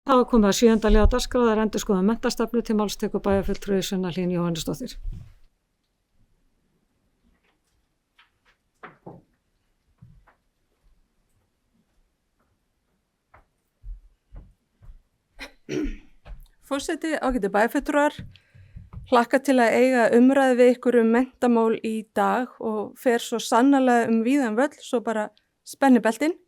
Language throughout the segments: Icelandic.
Það var komið að 7. liða á dagskrá, það er endurskoðun menntastefnu, til máls tekur bæjarfulltrúi Sunna Hlín Jóhannesdóttir. Forseti, ágætu bæjarfulltrúar, hlakka til að eiga umræði við ykkur menntamál í dag og fer svo sannarlega víðan völl, svo bara spennibeltin.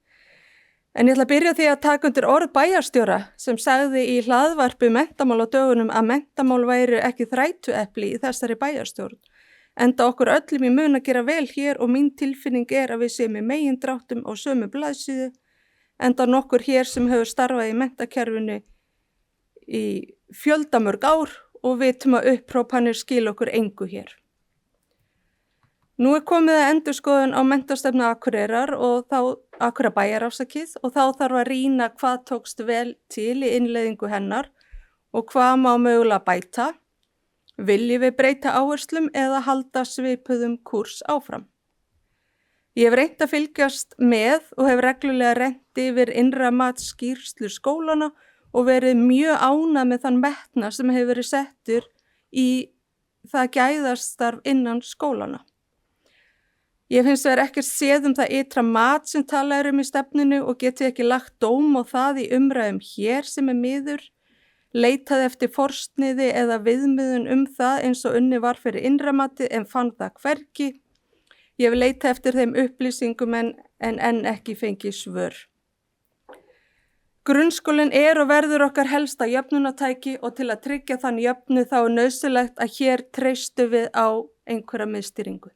En ég ætla að byrja því að taka undir orð bæjarstjóra sem sagði í hlaðvarpi Menntamál á dögunum að menntamál væru ekki þrætuepli í þessari bæjarstjórn. Enda okkur öllum í mun að gera vel hér og mín tilfinning er að við séum í megindráttum á sömu blaðsíðu, enda nokkur hér sem hefur starfað í menntakerfinu í fjöldamörg ár og vitum að upphrópanir skil okkur engu hér. Nú er komið að endurskoðun á menntastefnu Akureyrar og Akureyrarbæjar og þá þarf að rýna hvað tókst vel til í innleiðingu hennar og hvað má mögulega bæta. Viljum við breyta áherslum eða halda svipuðum kúrs áfram? Ég hef reynt að fylgjast með og hef reglulega rennt yfir innra matsskýrslu skólana og verið mjög ánægð með þann metnað sem hefur verið settur í það gæðastarf innan skólana. Ég finnst vera ekkert séð það ytra mat sem talað í stefninu og geti ekki lagt dóm á það í umræðum hér sem miður, leitað eftir forsniði eða viðmiðun það eins og unni var fyrir innra matið en fann það hvergi. Ég hef leitað eftir þeim upplýsingum en ekki fengið svör. Grunnskólinn er og verður okkar helsta jöfnunartæki og til að tryggja þann jöfnu þá er nauðsynlegt að hér treystum við á einhverja miðstýringu.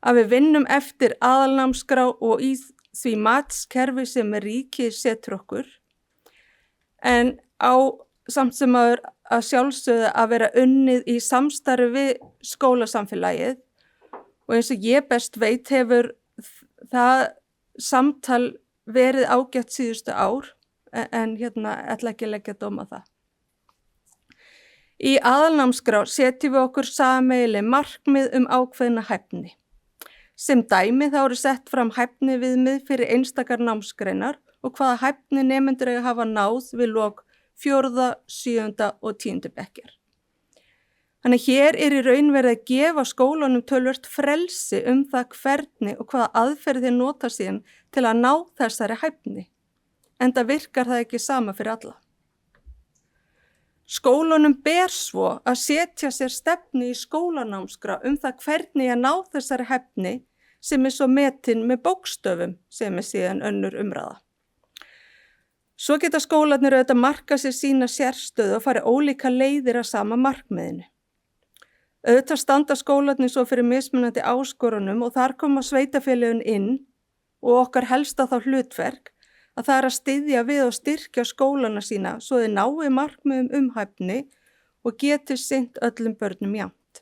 Að við vinnum eftir aðalnámskrá og í því matskerfi sem ríkið setur okkur, en á samt sem að sjálfsögðu að vera unnið í samstarfi við skólasamfélagið og eins og ég best veit hefur það samtal verið ágætt síðustu ár en ætla ekki að leggja dóm á það. Í aðalnámskrá setjum við okkur sameiginleg markmið ákveðna hæfni. Sem dæmi þá eru sett fram hæfni viðmið fyrir einstakar námsgreinar og hvaða hæfni nemendur eiga að hafa náð við lok 4., 7. og 10. bekkjar. Þannig hér er í raun verið að gefa skólanum töluvert frelsi það hvernig og hvaða aðferð þeir nota síðan til að ná þessari hæfni. Enda virkar það ekki sama fyrir alla. Skólanum ber svo að setja sér stefnu í skólanámskrá það hvernig að ná þessari hæfni sem svo metin með bókstöfum sem síðan önnur umræða. Svo geta skólarnir auðvitað marka sér sína sérstöðu og fari ólíka leiðir að sama markmiðinu. Auðvitað standa skólarnir svo fyrir mismunandi áskorunum og þar koma sveitarfélögin inn og okkar helsta þá hlutverk að það er að styðja við og styrkja skólana sína svo þeir nái markmiðum hæfni og geti sinnt öllum börnum jafnt.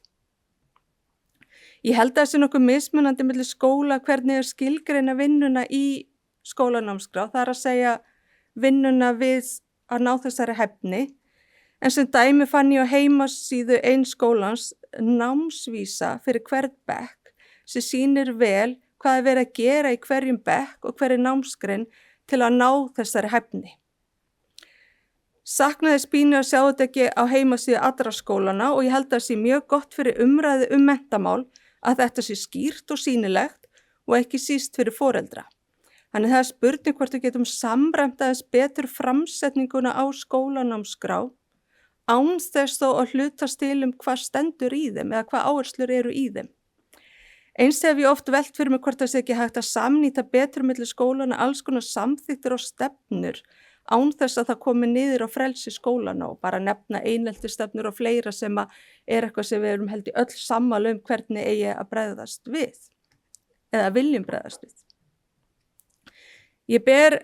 Ég held að það sé nokkuð mismunandi milli skóla hvernig skilgreina vinnuna í skólanámskrá, það er að segja vinnuna við að ná þessari hæfni, en sem dæmi fann ég á heimasíðu eins skólans námsvísa fyrir hvern bekk sem sýnir vel hvað er verið að gera í hverjum bekk og hverju námsgrein til að ná þessari hæfni. Saknaði spínu að sjá þetta ekki á heimasíðu allra skólana og ég held að það sé mjög gott fyrir umræðu menntamál að þetta sé skýrt og sýnilegt og ekki síst fyrir foreldra. Þannig það er spurning hvort við getum samræmt aðeins betur framsetninguna á skólanámskrá án þess þó að hlutast til hvað stendur í þeim eða hvað áherslur eru í þeim. Eins hef ég oft velt fyrir mig hvort það sé ekki hægt að samnýta betur milli skólana alls konar samþykktir og stefnur án þess að það komi niður á frelsi skólana og bara nefna eineltisstefnur og fleira sem er eitthvað sem við erum held í öll sammála hvernig eigi að bregðast við eða viljum bregðast við. Ég ber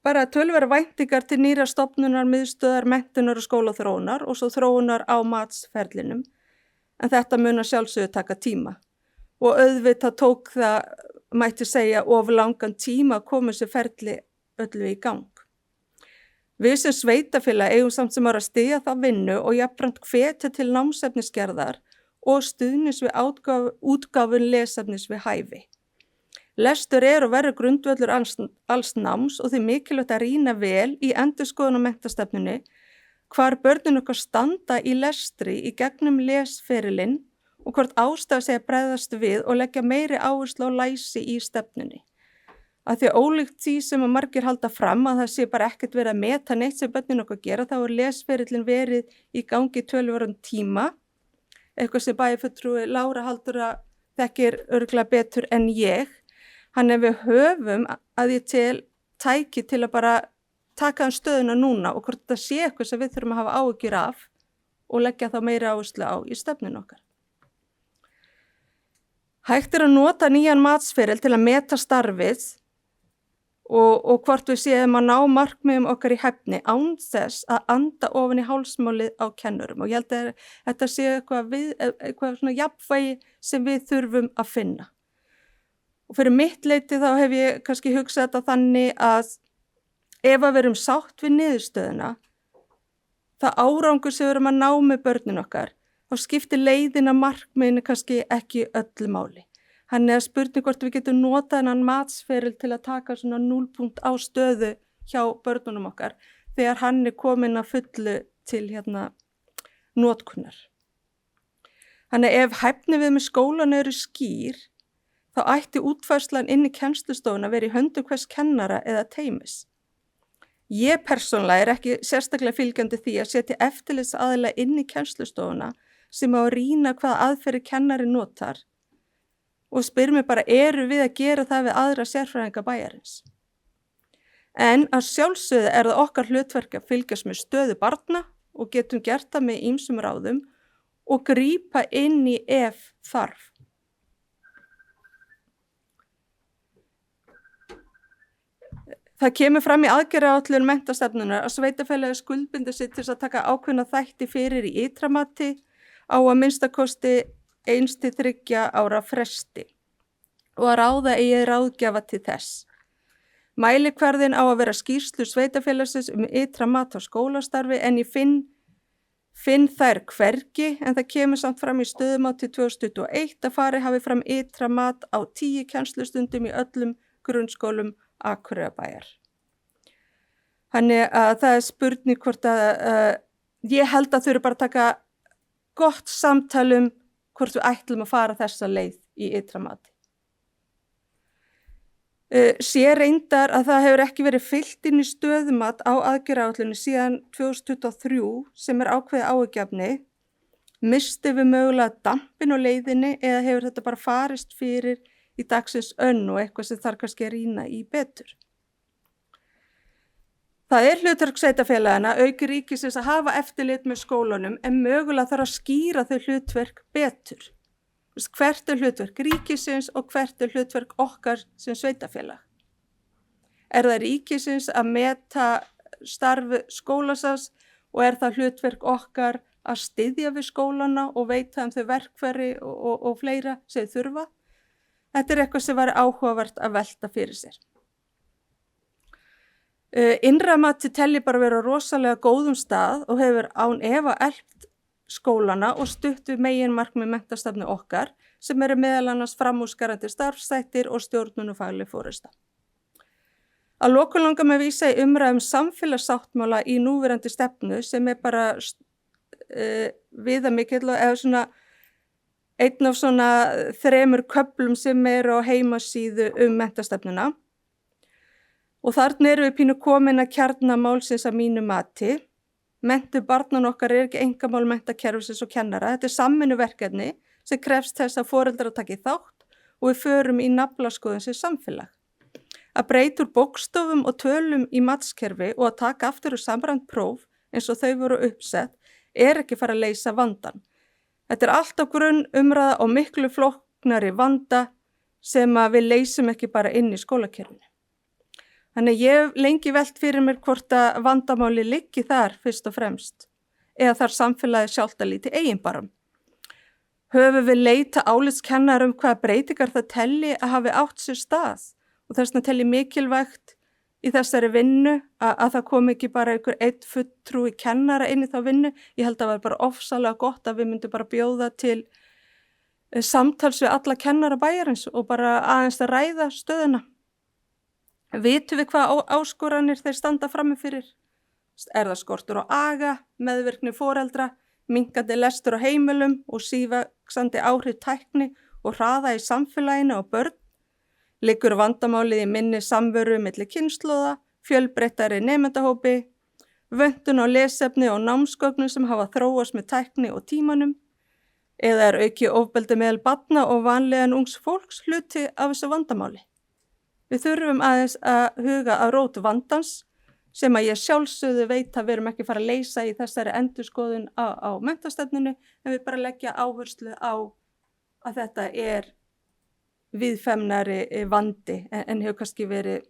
bara töluvera væntingar til nýra stofnunar, miðstöðar, menntunar og skólaþróunar og svo þróunar á matsferlinum en þetta mun að sjálfsögðu taka tíma. Og auðvitað tók það, mætti segja, of langan tíma að koma þessu ferli öllu í gang. Við sem sveitarfélag eigum samt sem að styðja það vinnu og jafnframt hvetja til námsefnisgerðar og stuðnings við útgáfun lesefnis við hæfi. Lestur og verður grundvöllur alls náms og því mikilvægt að rýna vel í endurskoðun á menntastefnunni hvar börnin okkar standa í lestri í gegnum lesferilinn og hvort ástæða sig að bregðast við og leggja meiri áherslu á læsi í stefnunni. Að því ólíkt því sem að margir halda fram að það sé bara ekkert verið að meta neitt sem börnin okkar gera, þá lesferillin verið í gangi töluverðan tíma, eitthvað sem bæjarfulltrúi Lára Halldóra þekkir örugglega betur en ég. Hann við höfum að ég tel tæki til að bara taka stöðuna núna og hvort það sé eitthvað sem við þurfum að hafa áhyggjur af og leggja þá meiri áherslu á í stefnun okkar. Hægt að nota nýjan matsferil til að meta starfið og hvort við séum að ná markmiðum okkar í hæfni án þess að anda ofan í hálsmálið á kennurum og ég held að þetta sé eitthvað svona jafnvægi sem við þurfum að finna. Og fyrir mitt leyti þá hef ég kannski hugsað þetta þannig að ef að við erum sátt við niðurstöðuna, það árangur sem við erum að ná með börnin okkar, þá skiptir leiðin að markmiðinu kannski ekki öllu máli. Hann að spurning hvort við getum notað þennan matsferil til að taka svona núlpunkt á stöðu hjá börnunum okkar þegar hann kominn að fullu til notkunar. Þannig að ef hæfni við með skólan eru skýr, þá ætti útfærslan inn í kennslustofuna verið í höndum hvers kennara eða teymis. Ég persónulega ekki sérstaklega fylgjandi því að setja eftirlitsaðila inn í kennslustofuna sem á að rýna hvaða aðferðir kennari notar og spyr mig bara, eru við að gera það við aðra sérfræðinga bæjarins? En að sjálfsögðu það okkar hlutverk að fylgjast með stöðu barna og getum gert það með ýmsum ráðum og grípa inn í ef þarf. Það kemur fram í aðgerðaáætlun menntastefnunnar að sveitarfélagið skuldbindur sig til að taka ákveðna þætti fyrir í ytra mati á að minnstakosti 1 til 3 ára fresti og að ráða eigi ráðgjafa til þess. Mælikvarðinn á að vera skýrslu sveitarfélagsins ytra mat á skólastarfi en ég finn þær hvergi en það kemur samt fram í stöðumáti 2021 að farið hafi fram ytra mat á 10 kennslustundum í öllum grunnskólum Akureyrarbæjar. Þannig að það spurning hvort að ég held að þurfi bara að taka gott samtal hvort við ætlum að fara þessa leið í ytra mati. Sé reyndar að það hefur ekki verið fyllt inn í stöðumat á aðgerðaáætlunni síðan 2023 sem ákveðið áhyggjuefni, misti við mögulega dampinn á leiðinni eða hefur þetta bara farist fyrir í dagsins önn og eitthvað sem þarf kannski að rýna í betur. Það hlutverk sveitarfélagana auki ríkisins að hafa eftirlit með skólanum en mögulega þarf að skýra þau hlutverk betur. Hvert hlutverk ríkisins og hvert hlutverk okkar sem sveitarfélag? Það ríkisins að meta starf skólasins og það hlutverk okkar að styðja við skólana og veita þau verkfæri og fleira sem þurfa? Þetta eitthvað sem var áhugavert að velta fyrir sér. Innra mati telji bara vera rosalega góðum stað og hefur án efa eflt skólana og stutt við meginmarkmið menntastefnu okkar sem meðal annars framúrskarandi starfsþættir og stjórnun og fagleg forysta. Að lokum langar mig að vísa í umræðum samfélagssáttmála í núverandi stefnu sem bara viðamikill og eða svona einn af svona 3 köflum sem á heimasíðu menntastefnuna. Og þarna við pínu komin að kjarna málsins að mínu mati. Menntun barnan okkar ekki einkamál menntakerfisins og kennara. Þetta samvinnuverkefni sem krefst þess að foreldrar taki þátt og við förum í naflaskoðun sem samfélag. Að breyta úr bókstofum og tölum í matskerfi og að taka aftur úr samræmt próf eins og þau voru uppsett ekki fara að leysa vandan. Þetta alltaf grunn umræða og miklu flóknari vanda sem að við leysum ekki bara inn í skólakerfinu. Þannig ég hef lengi velt fyrir mér hvort að vandamáli liggi þar fyrst og fremst eða þar samfélagið sjálft að líti eiginbarum. Höfum við leita álitskennarum hvaða breytingar það telli að hafi átt sér stað og þess vegna telli mikilvægt í þessari vinnu að það kom ekki bara einhver einn fulltrúi kennara inn í þá vinnu. Ég held að það var bara ofsalega gott að við myndum bara bjóða til samtals við alla kennara bæjarins og bara aðeins að ræða stöðuna. Vitum við hvað áskoranir þeir standa frammi fyrir? Er það skortur á aga, meðvirkni foreldra, minnkandi lestur á heimilum og sívaxandi áhrif tækni og hraða í samfélaginu og börn? Liggur vandamálið í minni samveru milli kynslóða, fjölbreyttari nemendahópi, vöntun á lesefni og námsgögnum sem hafa þróast með tækni og tímanum? Eða er auki ofbeldi meðal barna og vanlegan ungs fólks hluti af þessu vandamáli? Við þurfum aðeins að huga að rót vandans sem að ég sjálfsögðu veit að við erum ekki fara að leysa í þessari endurskoðun á menntastefnunni, en við bara leggja áherslu á að þetta er víðfeðmnari vandi en hefur kannski verið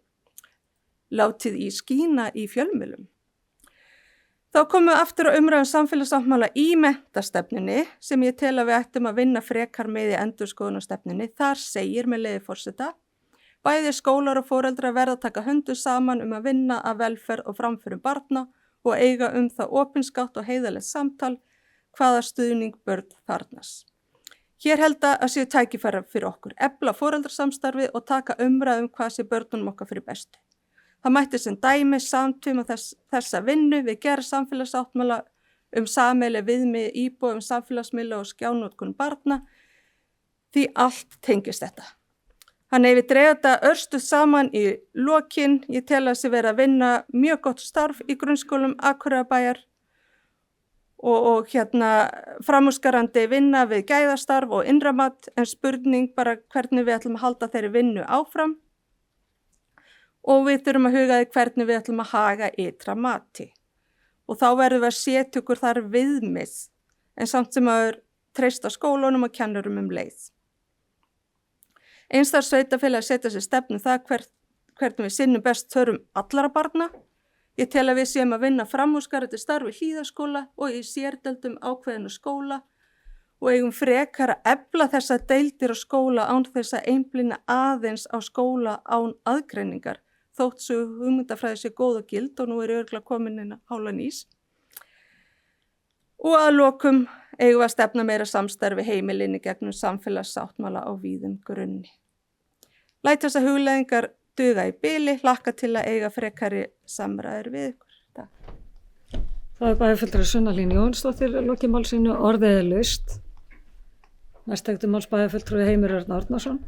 látið í skína í fjölmiðlum. Þá komum við aftur á umræðum samfélagssáttmála í menntastefnunni sem ég tel að við ættum að vinna frekar með í endurskoðunarstefnunni. Þar segir með leyfi forseta: bæði skólar og foreldrar verða að taka höndum saman að vinna að velferð og framförum barna og eiga það opinskátt og heiðarlegt samtal hvaða stuðning börn þarfnast. Hér held að séu tækifæri fyrir okkur, efla foreldrasamstarfi og taka umræðum hvað sé börnunum okkar fyrir bestu. Það mætti sem dæmi samtvíma þessa vinnu við gerð samfélagssáttmála sameiginleg viðmið íbúa samfélagsmiðla og skjánotkun barna, því allt tengist þetta. Þannig við dreifum þetta örstuð saman í lokin. Ég tel að sé verið að vinna mjög gott starf í grunnskólum Akureyrarbæjar og framúrskarandi vinna við gæðastarf og innramat, en spurning bara hvernig við ætlum að halda þeirri vinnu áfram. Og við þurfum að huga því hvernig við ætlum að haga ytra mati. Og þá verðum við að setja okkur þar viðmið, en samt sem að treysta skólunum og kennurum leið. Einstakar sveitarfélagi setja sér stefnu það hvernig við sinnum best þörfum allara barna. Ég tel að við séum að vinna framúrskarandi starf í Hlíðaskóla og í sérdeildum ákveðinu skóla og eigum frekar að efla þessa deildir á skóla án þess að einblína aðeins á skóla án aðgreiningar, þótt svo hugmyndafræði sé góð og gild, og nú er örugglega komin inn hálfan ís. Og að lokum eigum við að stefna meira samstarfi heimilinni gegnum samfélagssáttmála á víðum grunni. Læt þessar hugleiðingar duga í bili, hlakka til að eiga frekari samræður við ykkur. Takk. Það er bæjarfulltrúi Sunna Hlín Jónsdóttir lokið málsínu, orðið er laust. Næst tektu máls bæjarfulltrúi Heimir Örn Árnason.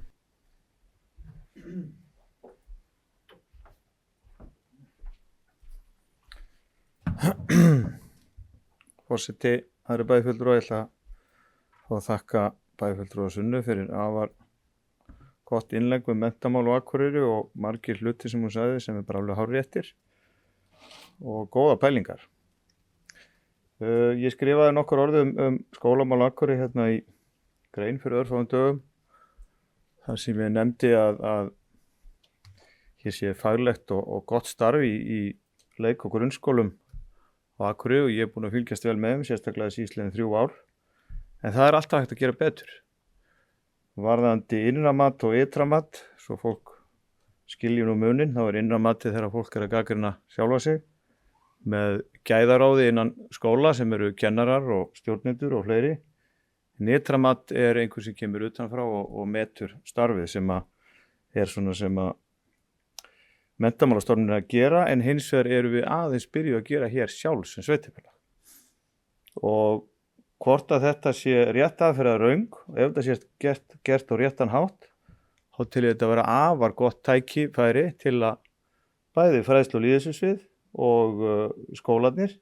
Forseti, það eru bæjarfulltrúi, ég ætla að þakka bæjarfulltrúi Sunnu fyrir afar gott innlegg um menntamál og Akureyri og margir hluti sem hún sagði sem bara alveg hárréttir og góða pælingar. Ég skrifaði nokkur orð skólamál Akureyri í grein fyrir örfáum dögum, þar sem ég nefndi að hér sé faglegt og gott starf í leik- og grunnskólum á Akureyri og ég er búinn að fylgjast vel með þeim, sérstaklega síðastliðin 3 ár, en það er alltaf hægt að gera betur. Varðandi innramat og ytramat, svo fólk skilji nú muninn, þá er innramatið þegar fólk er að gagnrýna sjálfa sig með gæðaráði innan skóla sem eru kennarar og stjórnendur og fleiri. En ytramat er einhver sem kemur utanfrá og metur starfið sem er svona sem að Menntamálastofnun er að gera, en hins vegar erum við aðeins byrjuð að gera hér sjálf sem sveitarfélag. Og hvort að þetta sé rétt aðferð eða röng, ef þetta sé gert á réttan hátt, þá til þetta að vera afar gott tækifæri til að bæði fræðslu og lýðheilsusvið og skólarnir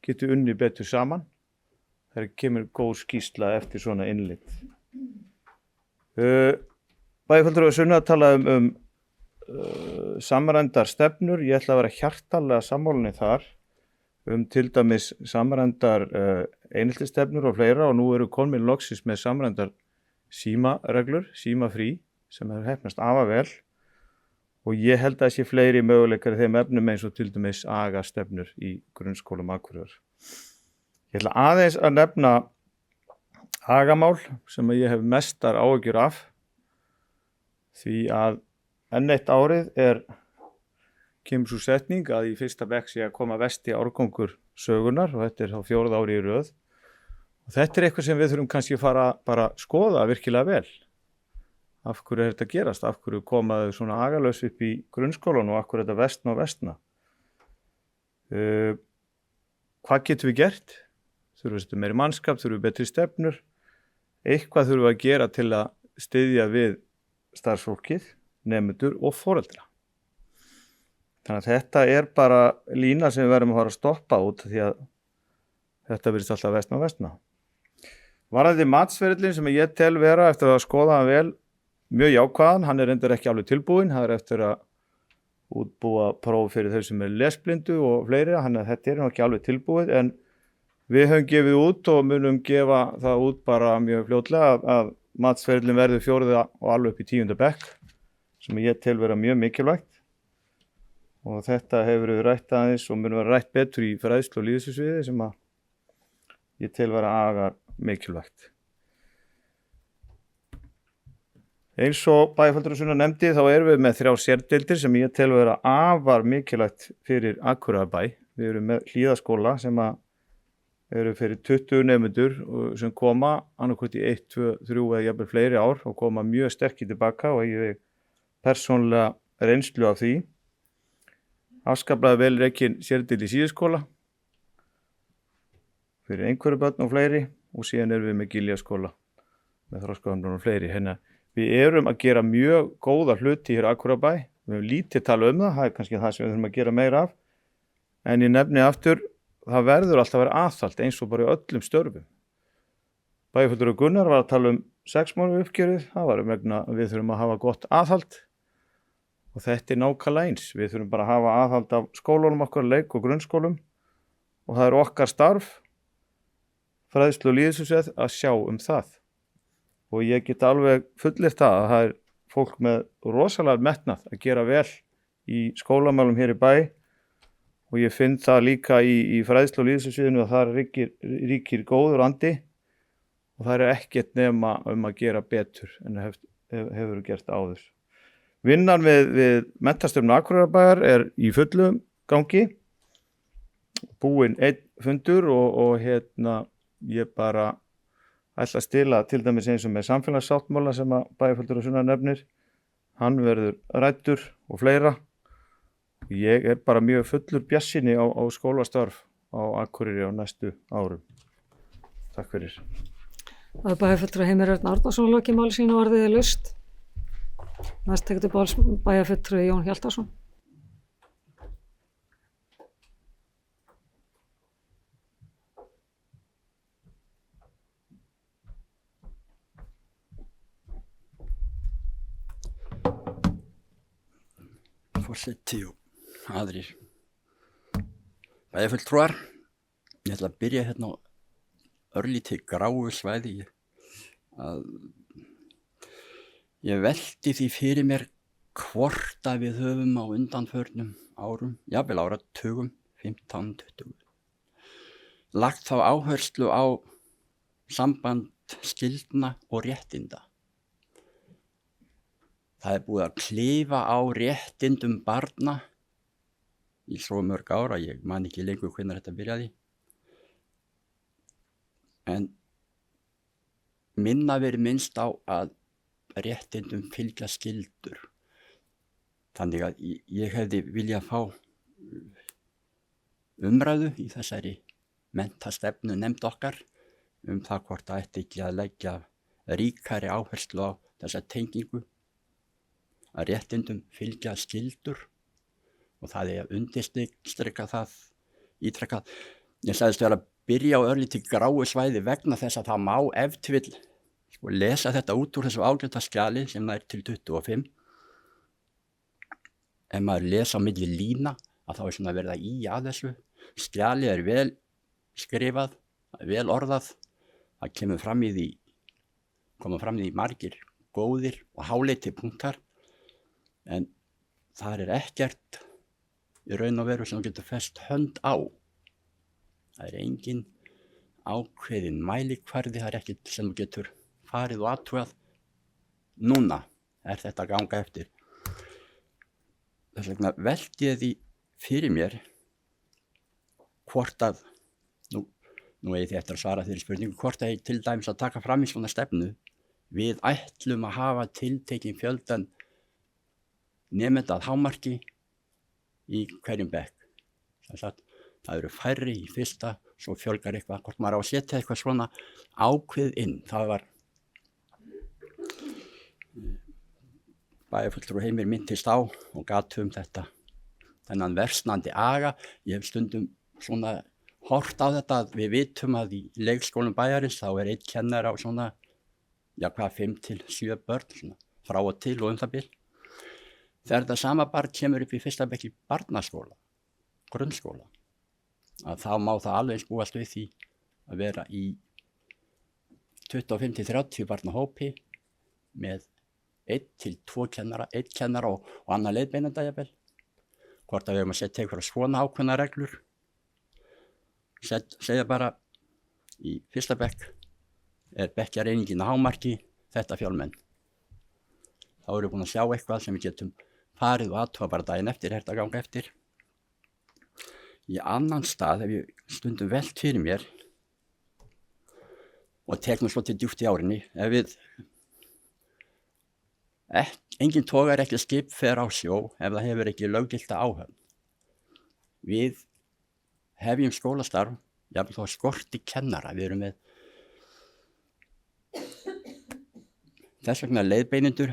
geti unnið betur saman. Það kemur góð skýrsla eftir svona innlit. Bæjarfulltrúi Sunna talaði samræmdar stefnur. Ég ætla að vera hjartanlega sammála þar til dæmis samræmdar einheltisstefnur og fleira, og nú eru komin loksins með samræmdar símareglur, símafrí, sem hefur heppnast afar vel, og ég held að það sé fleiri möguleikar í þeim efnum eins og til dæmis agastefnur í grunnskólum Akureyrar. Ég ætla aðeins að nefna agamál sem ég hef mestar áhyggjur af, því að enn eitt árið kemur svo setning að í fyrsta bekk sé að koma versti árgangur sögunar, og þetta er þá 4. árið í röð. Og þetta eitthvað sem við þurfum kannski að fara bara að skoða virkilega vel. Af hverju þetta gerast? Af hverju komaðu svona agalaus upp í grunnskólan og af hverju þetta vestna og vestna? Hvað getum við gert? Þurfum við meiri mannskap, þurfum við betri stefnur? Eitthvað þurfum við að gera til að styðja við starfsfólkið, nemendur og foreldra. Þannig að þetta bara lína sem við verðum að fara að stoppa út því að þetta virðist alltaf vestna. Varðandi matsferillin sem ég tel vera eftir að skoða hann vel mjög jákvæðan, hann reyndar ekki alveg tilbúinn, það eftir að útbúa próf fyrir þau sem lesblindu og fleiri, þannig að þetta ekki alveg tilbúið, en við höfum gefið út og munum gefa það út bara mjög fljótlega að matsferillin verður 4. og alveg upp í 10. bekk, sem ég tel vera mjög mikilvægt. Og þetta hefur verið rætt aðeins og munum vera rætt betur í fræðslu og lýðheilsusviði sem að ég tel vera afar mikilvægt. Eins og Bæjarfelldur og Sunna nefndi þá erum við með 3 sérdeildir sem ég tel vera afar mikilvægt fyrir Akureyrarbæ. Við erum með hlíðaskóla sem eru fyrir 20 nemendur sem koma annarkvort í 1, 2, 3 eða jafnvel fleiri ár og koma mjög sterkir tilbaka og ég persónulega reynslu af því. Afskaplega vel rekin sérdeild í síðuskóla fyrir einhverju börn og fleiri og síðan erum við með Giljaskóla með þroskahömlun og fleiri. Við erum að gera mjög góða hluti hér á Akureyrarbæ. Við höfum lítið tala það er kannski það sem við þurfum að gera meira af. En ég nefni aftur, það verður alltaf að vera aðhald eins og bara í öllum störfum. Bæjarfelldur og Gunnar var að tala 6 mánuða uppgjörið, það var vegna að við þurfum að hafa gott aðhald. Og þetta nákvæmlega eins. Við þurfum bara að hafa aðhald af skólunum okkar, leik- og grunnskólum og það okkar starf, fræðslu og lýðheilsusvið að sjá það. Og ég get alveg fullyrt að það fólk með rosalega metnað að gera vel í skólamálum hér í bæ og ég finn það líka í fræðslu og lýðheilsusviðinu að það ríkir góður andi og það ekkert nema að gera betur en hefur gert áður. Vinnan við menntastefnu Akureyrarbæjar í fullu gangi, búinn 1 fundur og ég bara ætla að stila til dæmis eins og með samfélagssáttmála sem að Bæjarfelldur og Sunna nefnir, hann verður ræddur og fleira. Ég bara mjög fullur bjartsýni á skólastarf á Akureyri á næstu árum. Takk fyrir. Það Bæjarfelldur Heimir Örn Árnason lokið máli sínu orðið laust. Næst tekur Bæjarfelldur Jón Hjaltason. Forseti og aðrir bæjarfulltrúar. Ég ætla að byrja á örlítið gráu svæði. Ég velti því fyrir mér hvort að við höfum á undanförnum árum, jafnvel áratugum, 15-20, lagt þá áherslu á samband skyldna og réttinda. Það búið að klifa á réttindum barna í svo mörg ára, ég man ekki lengur hvenær þetta byrjaði. En minna verið minnst á að réttindum fylgja skyldur. Þannig að ég hefði viljað fá umræðu í þessari menntastefnu nefnd okkar það hvort það ætti ekki að leggja ríkari áherslu á þessa tengingu að réttindum fylgja skyldur og það að undirstrika það ítrekað. Ég sagðist vera að byrja á örlítið gráu svæði vegna þess að það má ef til vill lesa þetta út úr þessu ágæta skjali sem það til 25. Ef maður lesa á milli lína að þá svona verið að ýja að þessu. Skjalið vel skrifað, vel orðað, það koma fram í því margir góðir og háleiti punktar. En það ekkert í raun og veru sem þú getur fest hönd á. Það engin ákveðin mælikvarði, það ekkert sem þú getur farið og athugað. Núna þetta að ganga eftir. Þess vegna velti ég því fyrir mér hvort að Nú eigi þið eftir að svara þeirri spurningu hvort það er til dæmis að taka fram í svona stefnu. Við ætlum að hafa tiltekinn fjöldan nemenda að hámarki í hverjum bekk. Það eru færri í fyrsta, svo fjölgar eitthvað, hvort maður á að setja eitthvað svona ákveð inn. Það var bæjarfulltrúi Heimir minntist á og gat þetta, þennan versnandi aga. Ég hef stundum svona hort á þetta að við vitum að í leikskólum bæjarins þá er einn kennari á svona, 5 til 7 börn, svona, frá og til og það bil. Þegar þetta sama barn kemur upp í fyrsta bekk í barnaskóla, grunnskóla, að þá má það alveg eins búast við því að vera í 25 til 30 barna hópi með 1 til 2 kennara, 1 kennara og annar leiðbeinanda jafnvel. Hvort að við höfum að setja einhverja svona ákveðna reglur. Segja bara í fyrsta bekk er bekkjareiningin að hámarki þetta fjölmenn. Þá erum við búin að sjá eitthvað sem við getum farið og aðtúa bara daginn eftir, að ganga eftir. Í annan stað hef ég stundum velt fyrir mér og tek nú svolítið djúpt í árinni, ef við engin togar ekki skip fer á sjó ef það hefur ekki löggilta áhöfn. Við hefjum skólastarf, jafnvel þá skorti kennara. Við erum með þess vegna leiðbeinendur,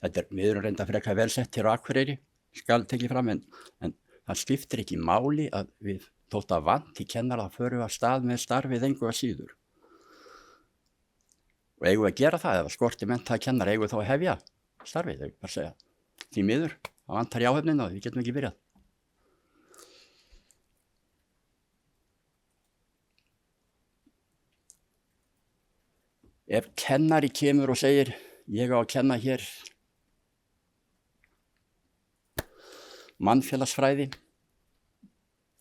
við erum reynda frekar vel sett hér á Akureyri, skal tekið fram, en það skiptir ekki máli að við þótt að vanti kennara að förum að stað með starfið engu að síður. Og eigum við að gera það, ef skorti menntaða kennara, eigum við þá að hefja starfið, ég bara segja, því miður, það vantar í áhöfnina og við getum ekki byrjað. Ef kennari kemur og segir, ég á að kenna hér mannfélagsfræði,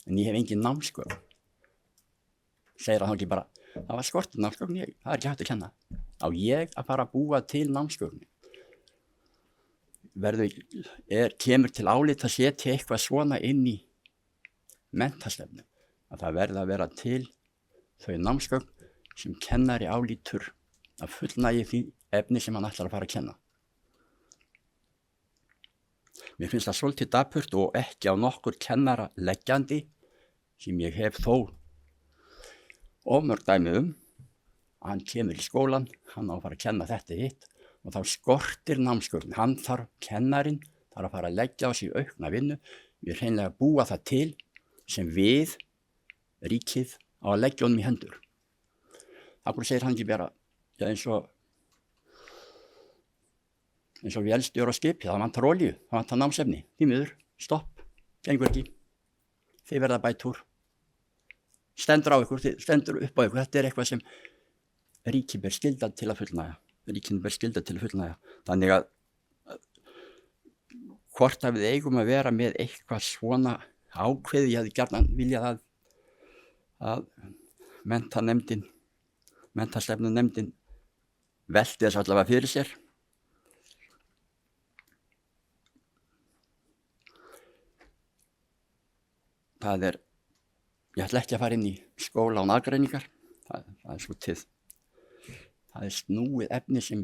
en ég hef engin námsgögn, segir hann ekki bara, það var skortið námsgögn, það er ekki hægt að kenna. Á ég að fara að búa til námsgögn? Kemur til álita að setja eitthvað svona inn í menntastefnu, að það verði að vera til þau námsgögn sem kennari álítur að fullnægi því efni sem hann ætlar að fara að kenna. Mér finnst það svolítið dapurt og ekki á nokkur kennara leggjandi, sem ég hef þó ofmörg dæmi að hann kemur í skólan, hann á að fara að kenna þetta hitt og þá skortir námsgögn. Kennarinn þarf að fara að leggja á sig aukna vinnu. Við hreinlega búa það til sem við, ríkið, á að leggja honum í hendur. Akkur segir hann ekki bara, eins og vélstjóri á skipi, það vantar olíu, það vantar námsefni, því miður, stopp, gengur ekki, þið verða bæta úr, stendur á ykkur, stendur upp á ykkur, þetta er eitthvað sem ríkið ber skylda til að fullnægja, þannig að hvort að við eigum að vera með eitthvað svona ákveði, ég hefði gjarnan viljað að menntastefnunefndin velti þess allavega fyrir sér. Ég ætla ekki að fara inn í skóla án aðgreiningar, það er snúið efni sem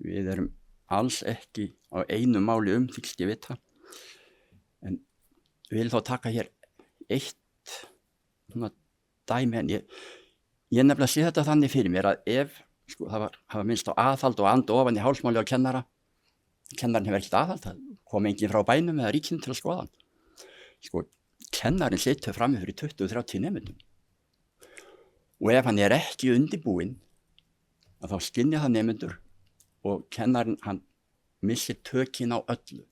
við erum alls ekki á einu máli þykist ég vita, en við viljum þá taka hér eitt dæmi, en ég nefnilega sé þetta þannig fyrir mér að ef það var minnst á aðhald og and ofan í hálsmáli á kennara, kennarinn hefur ekkert aðhald, það kom enginn frá bænum eða ríkinu til að skoða hann. Kennarinn situr frammi fyrir 20-30 nemendum og ef hann er ekki undirbúinn, að þá skynja það nemendur og kennarinn hann missir tökin á öllu.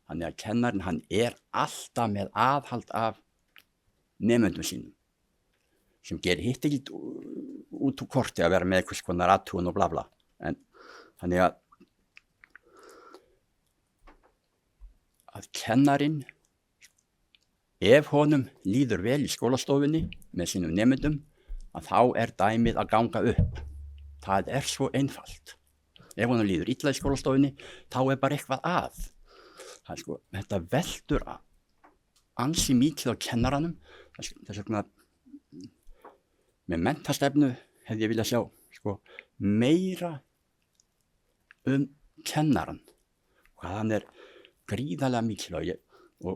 Þannig að kennarinn hann er alltaf með aðhald af nemendum sínum, sem gerir hitt ekki út úr korti að vera með eitthvað konar aðtúin og bla bla. En þannig að kennarinn, ef honum líður vel í skólastofunni með sínum nemendum, að þá er dæmið að ganga upp. Það er svo einfalt. Ef honum líður illa í skólastofunni, þá er bara eitthvað að. Þetta veldur ansi mikið á kennaranum. Þess vegna með menntastefnu hefði ég viljað sjá sko, meira kennaran, hvað hann gríðarlega mikilvæg og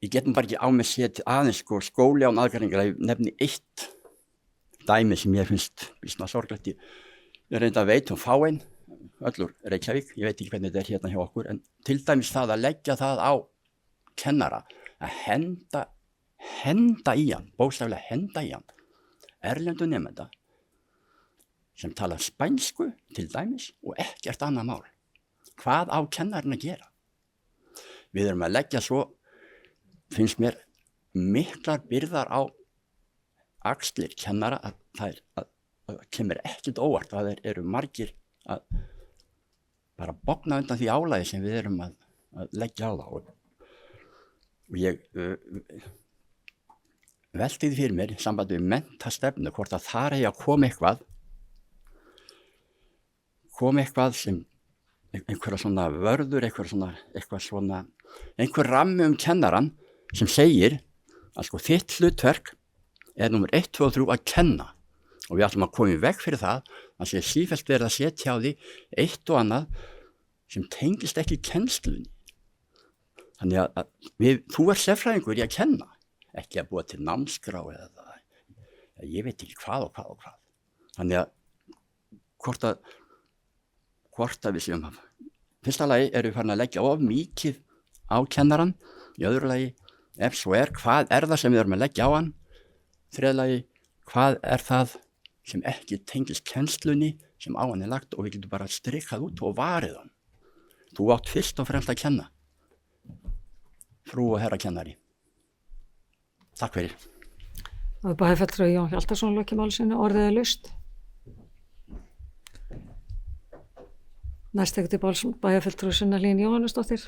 ég get bara ekki á mig séð aðeins sko, skóli án aðgreiningar. Ég nefni eitt dæmi sem ég finnst býsna sorglegt. Ég reynda að veit fáein, öllur Reykjavík, ég veit ekki hvernig þetta hérna hjá okkur, en til dæmis það að leggja það á kennara, að henda í hann, bókstaflega henda í hann, erlendu nemenda sem tala spænsku til dæmis og ekkert annað mál. Hvað á kennarinn að gera? Við erum að leggja svo, finnst mér, miklar byrðar á axlir kennara að það kemur ekkert óvart að þeir eru margir að bara bogna undan því álagi sem við erum að leggja á það. Og ég velti því fyrir mér í sambandi við menntastefnu hvort að þar eigi að koma eitthvað sem einhverja svona vörður, einhver rammi kennaran sem segir að sko þitt hlutverk númer 1, 2 og 3 að kenna og við ætlum að koma í veg fyrir það að sé sífellt verið að setja á því eitt og annað sem tengist ekki kennslunni. Þannig að þú sérfræðingur í að kenna, ekki að búa til námskrá eða ég veit ekki hvað og hvað. Þannig að hvort að við séum fyrsta lagi erum við farin að leggja of mikið á kennaran, í öðru lagi ef svo hvað það sem við erum að leggja á hann, þriðja lagi hvað það sem ekki tengist kennslunni sem á hann lagt og við getum bara strikað út og varið hann. Þú átt fyrst og fremst að kenna, frú og herra kennari. Takk fyrir. Það bæjarfulltrúi Jón Hjaltason lokið máli sínu, orðið laust. Næst tekur til máls bæjarfulltrúi Sunna Hlín Jóhannesdóttir.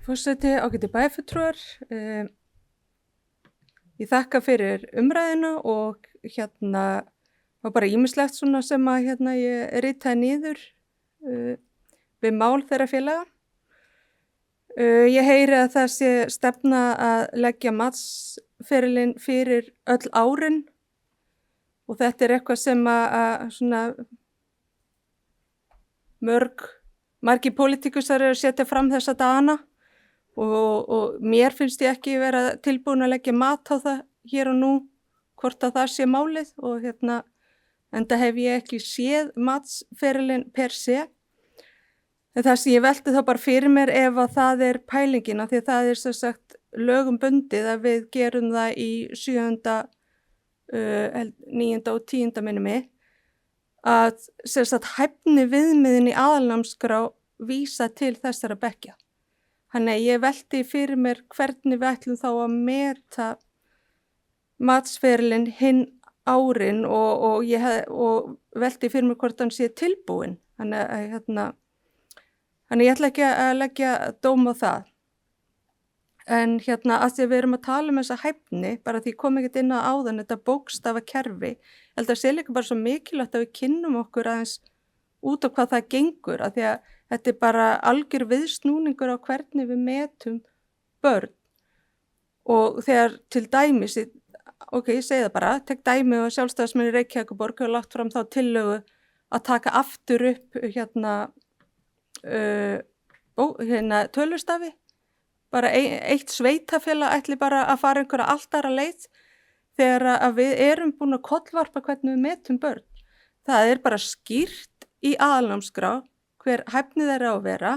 Forseti, ágæti bæjarfulltrúar, ég þakka fyrir umræðina og var bara ýmislegt svona sem að ég ritaði niður við mál þeirra félaga. Ég heyri að það sé stefna að leggja matsferilinn fyrir öll árin og þetta eitthvað sem að svona margir pólitíkusar eru að setja fram þessa dagana. Og mér finnst ég ekki vera tilbúin að leggja mat á það hér og nú hvort að það sé málið og enda hef ég ekki séð matsferilinn per se. En það sem ég velti þá bara fyrir mér ef að það pælingin af því að það sem sagt lögum bundið að við gerum það í 7., 9. og 10. minnum mig að sem sagt hæfni viðmiðin í aðalnámskrá vísa til þessara bekkja. Þannig að ég velti fyrir mér hvernig við ætlum þá að meta matsferilinn hinn árin og velti fyrir mér hvort hann sé tilbúinn. Þannig að ég ætla ekki að leggja dóm á það. En að því að við erum að tala þessa hæfni, bara því kom ekkert inn á áðan þetta bókstafakerfi, held að sé líka bara svo mikilvægt að við kynnum okkur aðeins út á hvað það gengur, af því að þetta bara algjör viðsnúningur á hvernig við metum börn og þegar til dæmis, ég segi það bara, tek dæmi og sjálfstæðismenn í Reykjavíkurborg hefur lagt fram þá tillögu að taka aftur upp tölustafi, bara eitt sveitafélag ætli bara að fara einhverja allt aðra leið þegar að við erum búin að kollvarpa hvernig við metum börn. Það bara skýrt í aðalnámskrá hver hæfnið á að vera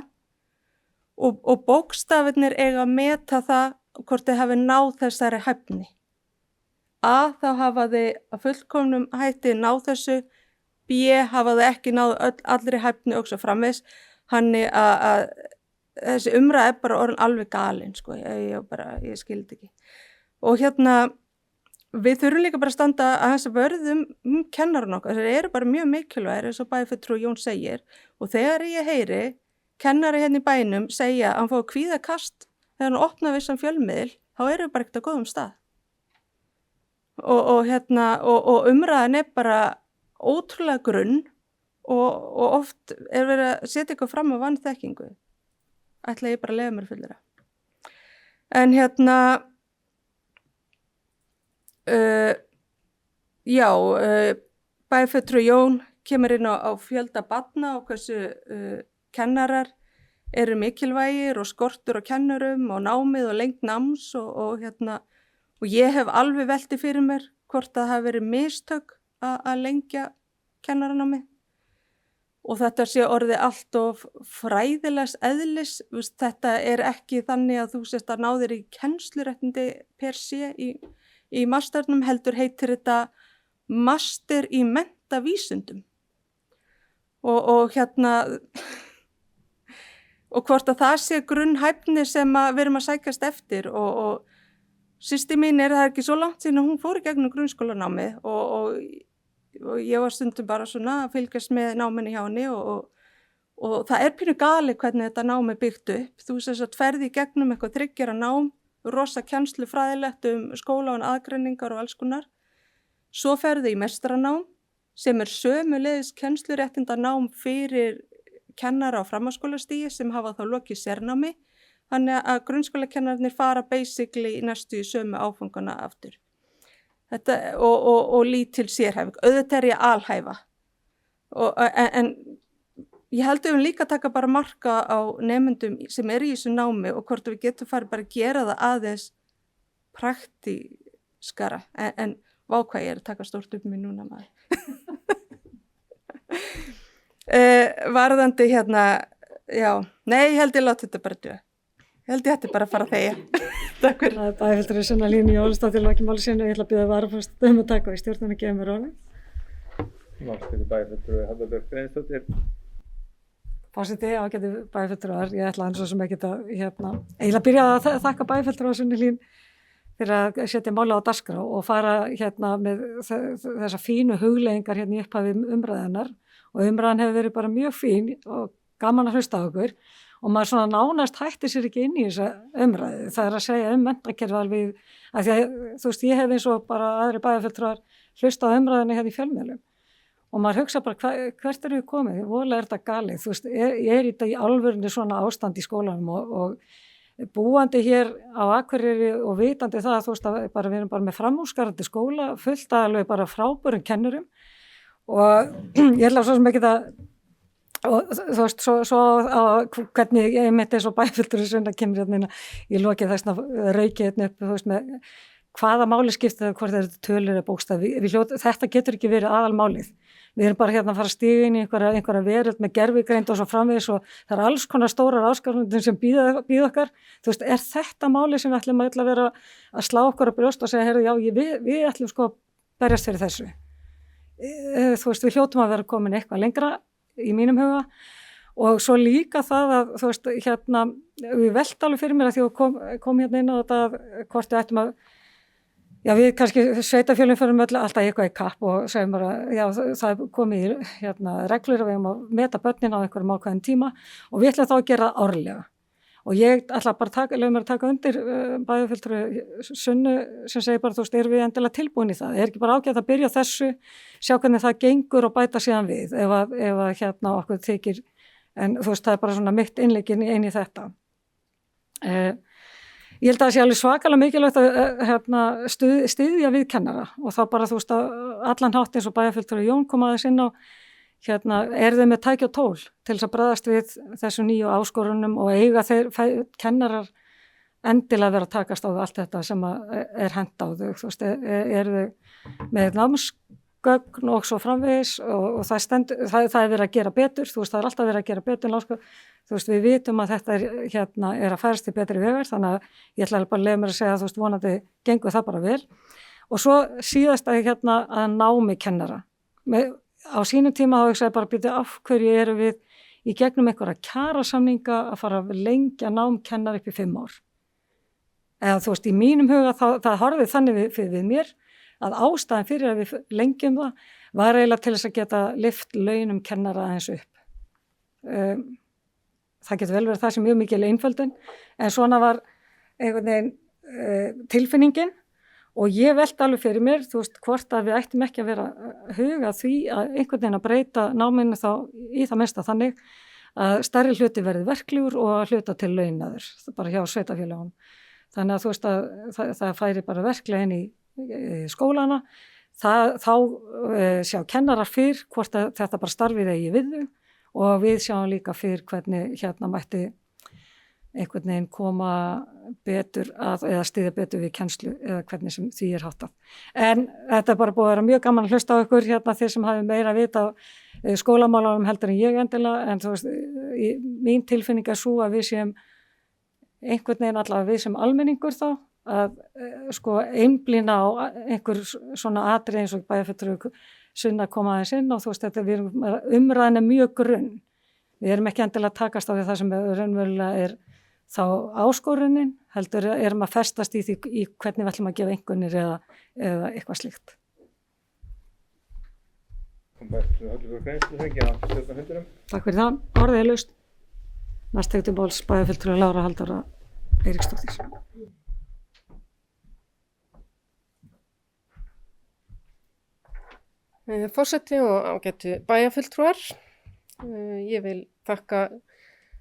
og bókstafinir eiga að meta það hvort þið hafi náð þessari hæfni. A, þá hafa þið að fullkomnum hætti náð þessu, B, hafa þið ekki náð allri hæfni og svo framvegis. Þannig að þessi umræða bara orðin alveg galin, sko, ég skildi ekki. Og við þurfum líka bara að standa að þess að vörðum kennaran okkar. Þeir eru bara mjög mikilvægir eins og bæjarfulltrúi Jón segir og þegar ég heyri kennari í bænum segja að hann fái kvíðakast þegar hann opnar vissan fjölmiðil, þá eru við bara ekkert á góðum stað. Og umræðan bara ótrúlega grunn og oft verið að setja ykkur fram á vanþekkingu. ætla ég bara að leyfa mér fullera. En hérna, bæjarfulltrúi Jón kemur inn á fjölda barna og hversu kennarar eru mikilvægir og skortur á kennurum og námið og lengt náms og ég hef alveg velti fyrir mér hvort það hafi verið mistök að lengja kennaranámið og þetta sé orðið allt of fræðilegs eðlis. Þetta er ekki þannig að þú sést að náðir í kennsluréttindi per sé í masternum, heldur heitir þetta master í menntavísindum og og hvort að það sé grunnhæfni sem við erum að sækjast eftir og systir mín það ekki svo langt síðan hún fór í gegnum grunnskólanámið og ég var stundum bara svona að fylgjast með náminni hjá henni og það er pínu gali hvernig þetta nám byggt upp. Þú sést að ferði í gegnum eitthvað 3 ára nám, rosa kennslu fræðilegt skóla og aðgreiningar og alls konar. Svo ferði í meistaranám sem sömuleiðis kennsluréttinda nám fyrir kennara á framhaldsskólastigi sem hafa þá lokið sérnámi, þannig að grunnskólakennararnir fara basically í næstu sömu áfangana aftur. Þetta, og lítil sérhæfing. Auðvitað ég alhæfa. En ég held að við líka taka bara marka á nemendum sem í þessu námi og hvort við getum farið bara að gera það aðeins praktískara. En vá hvað ég að taka stórt upp mér núna maður. Varðandi ég held ég láti þetta bara döð. Ég held ég ætti bara að fara að þegja. Takk fyrir. Það bæjarfulltrúi Sunna Lín Jónsdóttir loki máli sínu og ég ætla að bíða varaforsetans að taka og í stjórnina gefa mér orðið. Bæjarfulltrúi Hallbjörg Greinisdóttir. Forseti, ágætu bæjarfulltrúar, ég ætla eins og sem ekkert að eiginlega byrja að þakka bæjarfulltrúa Sunnu Lín fyrir að setja mála á dagskrá og fara með þessa fínu hugleiðingar í upphafi umræðunar og umræðan hefur verið bara mjög fín og gaman að hlusta á okkur og maður svona nánast hætti sér ekki inn í þessa umræðu. Það er að segja menntakerfi alveg, af því að þú veist, ég hef eins og bara aðri bæjarfulltrúar hlusta á umræðuna í fjölmiðlum og maður hugsa bara hvert eru við komið, voðalega þetta galið, þú veist, er þetta í alvörunni svona ástand í skólanum og búandi hér á Akureyri og vitandi það, þú veist, að við erum bara með framúrskarandi skóla, fullt alveg bara frábærum kennurum og ég ætla svo sem ekki og þú veist, svo hvernig ég myndi eins og bæjarfulltrúi Sunna kemur ég lokið þess að raukið upp, þú veist, með hvaða máli skiptir það, hvort þetta tölur eða bókstafi, þetta getur ekki verið aðalmálið. Við erum bara að fara að stíga inn í einhverja veröld með gervigreind og svo framvegis og það er alls konar stórar áskoranir sem bíða okkar. Þú veist, er þetta málið sem við ætlum að vera að slá okkur á brjóst og segja, heyrðu, já, við ætlum sko að berjast fyrir þessu. Þú veist, við hljótum að vera komin eitthvað lengra í mínum huga og svo líka það að, þú veist, við velta alveg fyrir mér að því að kom inn á þetta hvort við ættum að við kannski sveitarfélögin fyrir alltaf eitthvað í kapp og segjum bara, það er komið reglur að við að meta börnin á einhverjum ákveðin tíma og við ætlum þá að gera það árlega. Og ég ætla bara að taka undir bæjarfulltrúi Sunnu sem segir bara, þú veist, erum við endilega tilbúin í það? Er ekki bara ágætt að byrja þessu, sjá hvernig það gengur og bæta síðan við ef okkur þykir, en þú veist, það er bara svona mitt innleggin inn í þetta. Ég held að það sé alveg svakalega mikilvægt að styðja við kennara og þá bara, þú veist, allan hátt eins og bæjarfulltrúi Jón kom aðeins inn á, er þau með tæki og tól til þess að bregðast við þessu nýju áskorunum og eiga kennarar endilega vera að takast á allt þetta sem er hent á þau, þú veist, er þau með námsgögn og svo framvegis og það er verið að gera betur, þú veist, það er alltaf verið að gera betur en þú veist, við vitum að þetta er að færast til betri vegar, þannig að ég ætla bara að leyfa mér að segja að þú veist, vonandi gengur það bara vel og svo síðast að námi kennara. Á sínum tíma þá ég bara býta af hverju eru við í gegnum einhverja kjarasamninga að fara að lengja námkennar upp í 5 ár. Eða þú veist, í mínum huga það horfið þannig við mér að ástæðan fyrir að við lengjum það var eiginlega til þess að geta lyft launum kennara aðeins upp. Það getur vel verið það sem mjög mikil einföldun, en svona var einhvern veginn tilfinningin og ég velti alveg fyrir mér, þú veist, hvort að við ættum ekki að vera að huga því að einhvern veginn að breyta náminu þá í það mesta þannig að stærri hluti verði verklegur og að hluta til launaður, bara hjá sveitafélögunum. Þannig að þú veist að það færi bara verklega inn í skólana, þá sjá kennarar fyrr hvort að þetta bara starfið eigi við þau og við sjáum líka fyrr hvernig mætti einhvern veginn koma betur að, eða styðja betur við kennslu eða hvernig sem því háttað. En þetta bara búið að vera mjög gaman að hlusta á ykkur þeir sem hafi meira að vita á skólamálunum heldur en ég endilega, en þú veist, mín tilfinning svo að við séum einhvern veginn allavega við sem almenningur þá að einblína á einhver svona atriði eins og bæjarfulltrúi Sunna koma aðeins inn og þú veist þetta umræðan mjög grunn. Við erum ekki endilega að takast á því það sem raunverulega þá áskorunin, heldur erum að festast í því í hvernig við ætlum að gefa einhvernir eða eitthvað slíkt. Takk fyrir það, orðið laust. Næst tegti máls bæjarfulltrúi Lára Halldóra Eiríksdóttir. Forseti og ágætu bæjarfulltrúar. Ég vil þakka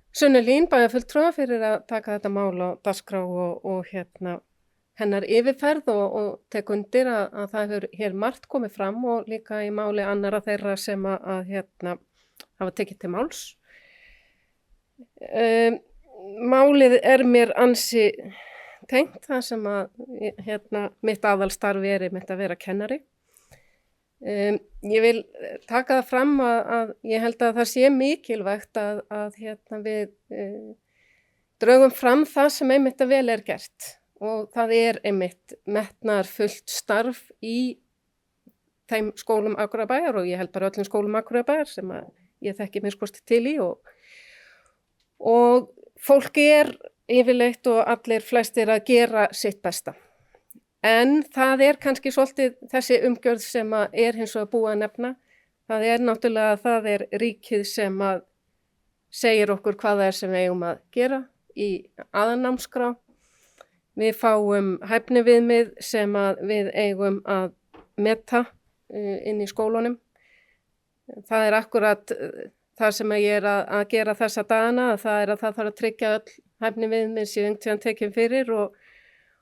Sunnu Hlín bæjarfulltrúa fyrir að taka þetta mál á dagskrá og hennar yfirferð og tek undir að það hefur hér margt komið fram og líka í máli annara þeirra sem að hafa tekið til máls. Málið mér ansi tengt það sem að mitt aðalstarfi einmitt að vera kennari. Ég vil taka það fram að ég held að það sé mikilvægt að við draugum fram það sem einmitt að vel gert og það einmitt metnaðarfullt starf í þeim skólum Akureyrarbæjar og ég held bara öllum skólum Akureyrarbæjar sem að ég þekki minnst til í og fólk yfirleitt og allir flestir að gera sitt besta. En það kannski svolítið þessi umgjörð sem að hins vegar búið að nefna. Það náttúrulega að það ríkið sem að segir okkur hvað það sem við eigum að gera í aðalnámskrá. Við fáum hæfniviðmið sem að við eigum að meta inn í skólunum. Það akkúrat það sem að ég að gera þessa dagana, það að það þarf að tryggja öll hæfniviðmið séu einhvern tíðan tekin fyrir og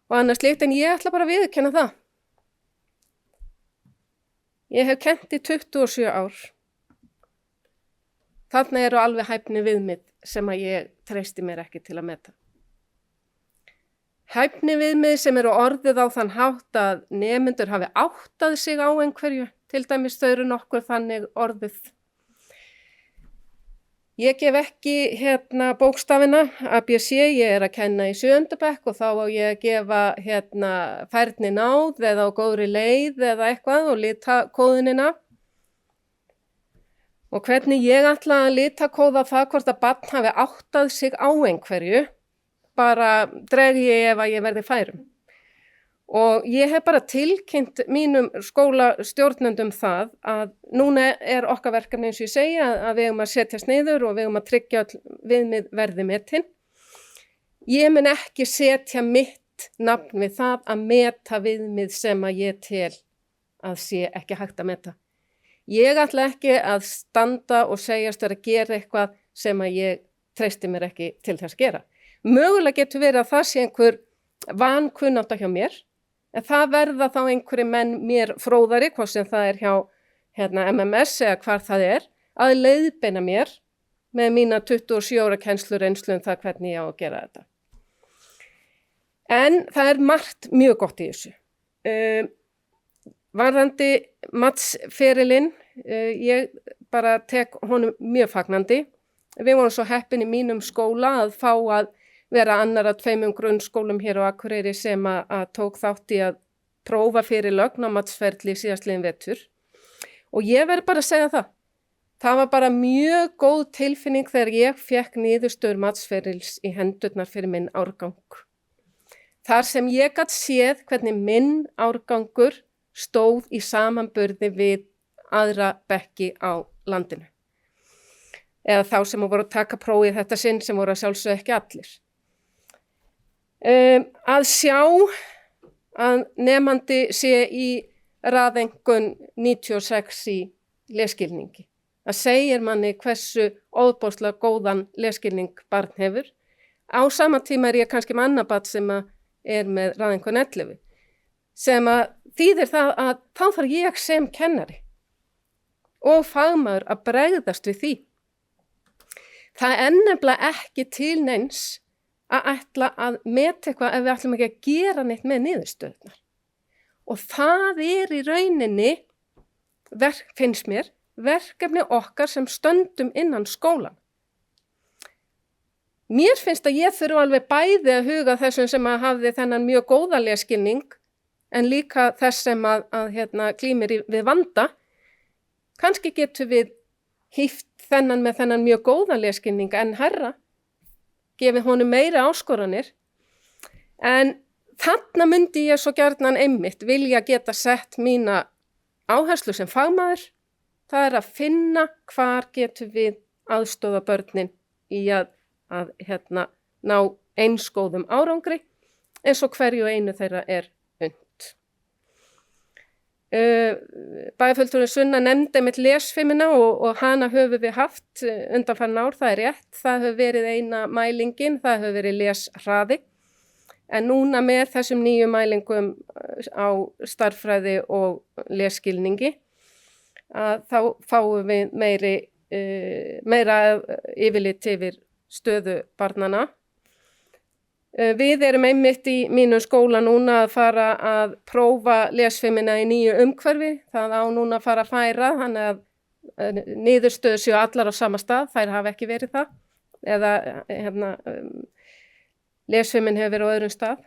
annars slíkt, en ég ætla bara að viðurkenna það. Ég hef kennt í 27 ár. Þarna alveg hæfni viðmið sem að ég treysti mér ekki til að meta. Hæfni viðmið sem orðið á þann hátt að nemendur hafi áttað sig á einhverju, til dæmis þau nokkur þannig orðið. Ég gef ekki bókstafina ABC, ég að kenna í 7. bekk og þá á ég að gefa færni náð eða á góðri leið eða eitthvað og litakóðunina. Og hvernig ég ætla að litakóða það hvort að barn hafi áttað sig á einhverju, bara dreg ég ef að ég verði færum. Og ég hef bara tilkynnt mínum skólastjórnendum það að núna okkar verkefni eins og ég segja að við eigum að setjast niður og við eigum að tryggja viðmið verði metin. Ég mun ekki setja mitt nafn við það að meta viðmið sem að ég tel að sé ekki hægt að meta. Ég ætla ekki að standa og segjast að gera eitthvað sem að ég treysti mér ekki til þess að gera. Mögulega getur verið að það sé einhver vankunnátta hjá mér. En það verða þá einhverjir menn mér fróðari, hvort sem það hjá MMS eða hvar það að leiðbeina mér með mína 27 ára kennslureynslu það hvernig ég á að gera þetta. En það margt mjög gott í þessu. Varðandi matsferilinn, ég bara tek honum mjög fagnandi. Við vorum svo heppin í mínum skóla að fá að vera annar af 2 grunnskólum hér á Akureyri sem að tók þátt í að prófa fyrir lögn á matsferli síðastliðin vetur. Og ég verð bara að segja það. Það var bara mjög góð tilfinning þegar ég fékk niðurstöður matsferils í hendurnar fyrir minn árgang. Þar sem ég gat séð hvernig minn árgangur stóð í samanburði við aðra bekki á landinu. Eða þá sem voru að taka prófið þetta sinn sem voru að sjálfsögðu ekki allir. Að sjá að nemandi sé í raðengun 96 í lesskilningi. Það segir manni hversu óbóðslega góðan lesskilning barn hefur. Á sama tíma ég kannski með annað barn sem með raðeinkunn 11, sem þýðir það að þá þarf ég sem kennari og fagmaður að bregðast við því. Það nefnilega ekki til neins að ætla að meta eitthvað ef við ætlum ekki að gera neitt með niðurstöðunar. Og það í rauninni, finnst mér, verkefni okkar sem stöndum innan skólan. Mér finnst að ég þurfa alveg bæði að huga þessum sem hafði þennan mjög góða lesskilning en líka þess sem klímir við vanda. Kannski getum við híft þennan með þennan mjög góða lesskilning en herra, gefið honum meiri áskoranir. En þarna myndi ég svo gjarnan einmitt vilja geta sett mína áherslu sem fagmaður. Það að finna hvar getum við aðstoða börnin í að ná eins góðum árangri eins og hverju einu þeirra unnt. Bæjarfulltrúinn Sunna nefndi einmitt lesfimina og hana höfum við haft undanfarin ár, það rétt. Það hefur verið eina mælingin, það hefur verið leshraði. En núna með þessum nýju mælingum á stærðfræði og lesskilningi, þá fáum við meira yfirlit yfir stöðu barnanna. Við erum einmitt í mínu skóla núna að fara að prófa lesfimina í nýju umhverfi. Það á núna að fara að færa, þannig að niðurstöður séu allar á sama stað, þær hafa ekki verið það. Eða lesfimin hefur verið á öðrum stað.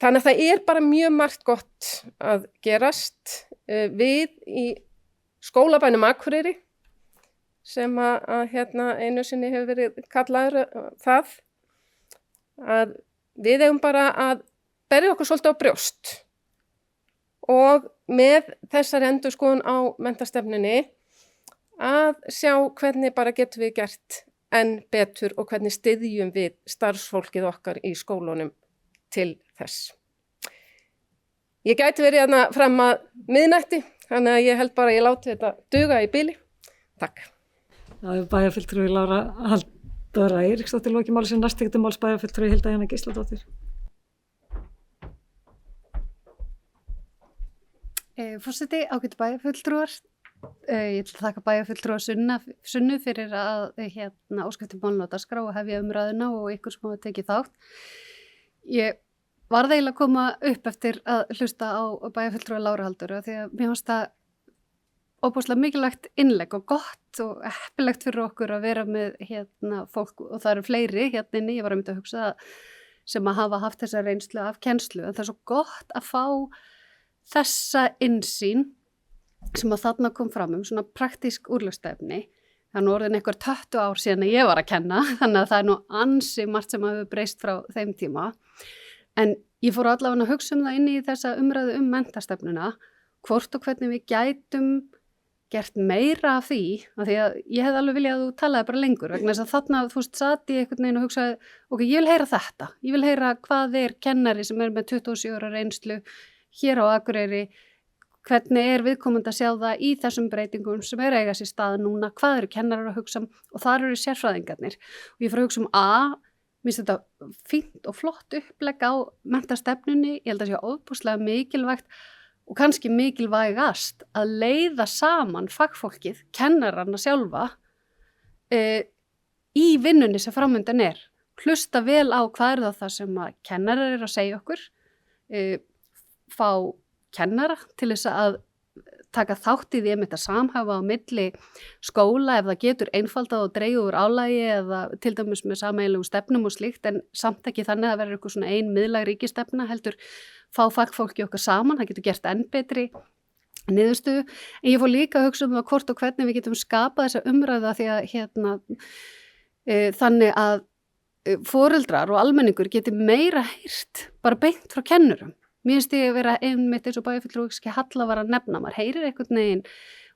Þannig að það bara mjög margt gott að gerast. Við í skólabænum Akureyri, sem einu sinni hefur verið kallaður það, að við eigum bara að berja okkur svolítið á brjóst og með þessari endurskoðun á menntastefnunni að sjá hvernig bara getum við gert enn betur og hvernig styðjum við starfsfólkið okkar í skólunum til þess. Ég gæti verið fram að miðnætti, þannig að ég held bara að ég láti þetta duga í bili. Takk. Það er bæjarfulltrúi Lára Halldóra Eiríksdóttir lokið máli sem næst ekkert máls bæjarfulltrúi Hilda Jana Gísladóttir. Forseti, ágætu bæjarfulltrúar. Ég ætla að þakka bæjarfulltrúa Sunnu fyrir að óskipta málinu á dagskrá og hefja umræðuna og ykkur sem hafa tekið þátt. Ég varð eiginlega að koma upp eftir að hlusta á bæjarfulltrúa Láru Halldóru því að mér fannst það óbúslega mikilvægt innlegg og gott og heppilegt fyrir okkur að vera með fólk og það eru fleiri inni, ég var að mynda að hugsa sem að hafa haft þessa reynslu af kennslu en það er svo gott að fá þessa innsýn sem að þarna kom fram svona praktísk úrlagsstefni. Það er nú orðin einhver 20 ár síðan að ég var að kenna þannig að það er nú ansi margt sem hefur breyst frá þeim tíma en ég fór allavega að hugsa það inn í þessa umræðu menntastefnuna hvort og hvernig við gætum gert meira af því að ég hefði alveg viljað að þú talaði bara lengur vegna þess að þarna þú satt í einhvern veginn og hugsaði ok, ég vil heyra þetta, ég vil heyra hvað kennari sem með 27 ára reynslu hér á Akureyri, hvernig viðkomandi að sjá það í þessum breytingum sem eiga sér stað núna, hvað eru kennarar að hugsa og þar eru sérfræðingarnir og ég fór að hugsa mér finnst þetta fínt og flott upplegg á menntastefnunni, ég held að sé ofboðslega mikilvægt og kannski mikilvægast að leiða saman fagfólkið, kennararna sjálfa í vinnunni sem framundan hlusta vel á hvað það sem að kennarar eru að segja okkur, fá kennara til þess að taka þátt í því að samhæfa á milli skóla ef það getur einfaldað og dregið úr álagi eða til dæmis með sameiginlegum stefnum og slíkt en samt ekki þannig að verður eitthvað svona ein miðlæg ríkisstefna heldur fá fagfólki okkar saman, það getur gert enn betri niðurstöðu. En ég fór líka að hugsa það hvort og hvernig við getum skapað þessa umræða því að þannig að foreldrar og almenningur geti meira heyrt bara beint frá kennurum. Mér finnst ég að vera einmitt eins og bæjarfulltrúi Halla var að nefna, maður heyrir einhvern veginn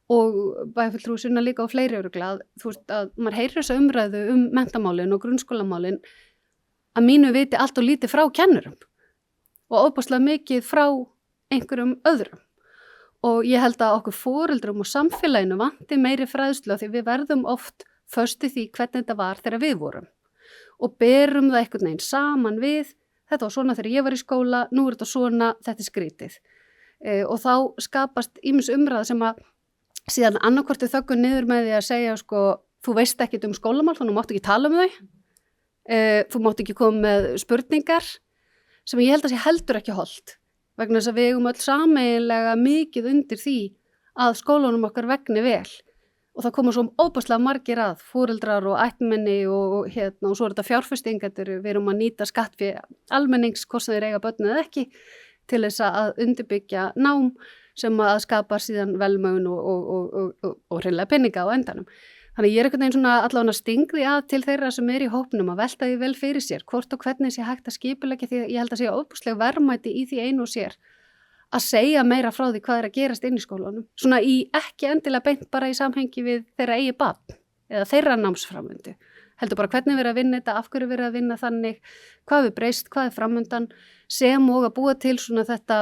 og bæjarfulltrúi Sunna líka á fleiri örugglega að maður heyrir þessa umræðu menntamálin og grunnskólamálin að mínu viti allt og lítið frá kennurum og ofboðslega mikið frá einhverjum öðrum. Og ég held að okkur foreldrum og samfélaginu vanti meiri fræðslu því við verðum oft föstu því hvernig þetta var þegar við vorum og berum það einhvern veginn saman við, þetta var svona þegar ég var í skóla, nú er þetta svona, þetta er skrítið. Og þá skapast ýmis umræða sem að síðan annarkvort er þöggun niður með því að segja sko, þú veist ekkit skólamál, þannig máttu ekki tala þau, þú máttu ekki koma með spurningar sem ég held að sé heldur ekki hollt, vegna þess að við eigum öll sameiginlega mikið undir því að skólanum okkar vegni vel. Og það koma svo óbúslega margir að, foreldrar og ættmenni og svo er þetta fjárfestingar, við erum að nýta skatt fyrir almennings, hvort sem þeir eiga börn eða ekki, til þess að undirbyggja nám sem að skapa síðan velmögun og hreinlega peninga á endanum. Þannig ég er einhvern veginn svona allavega stingði að til þeirra sem er í hópnum að velta því vel fyrir sér, hvort og hvernig sé hægt að skipuleggja því ég held að sé óbúslega verðmæti í því einu og sér. Að segja meira frá því hvað er að gerast inn í skólanum. Svona í ekki endilega beint bara í samhengi við þeirra eigi barn eða þeirra námsframvindu. Heldur bara hvernig við erum að vinna þetta, af hverju við erum að vinna þannig, hvað við breyst, hvað er framöndan, sem og að búa til svona þetta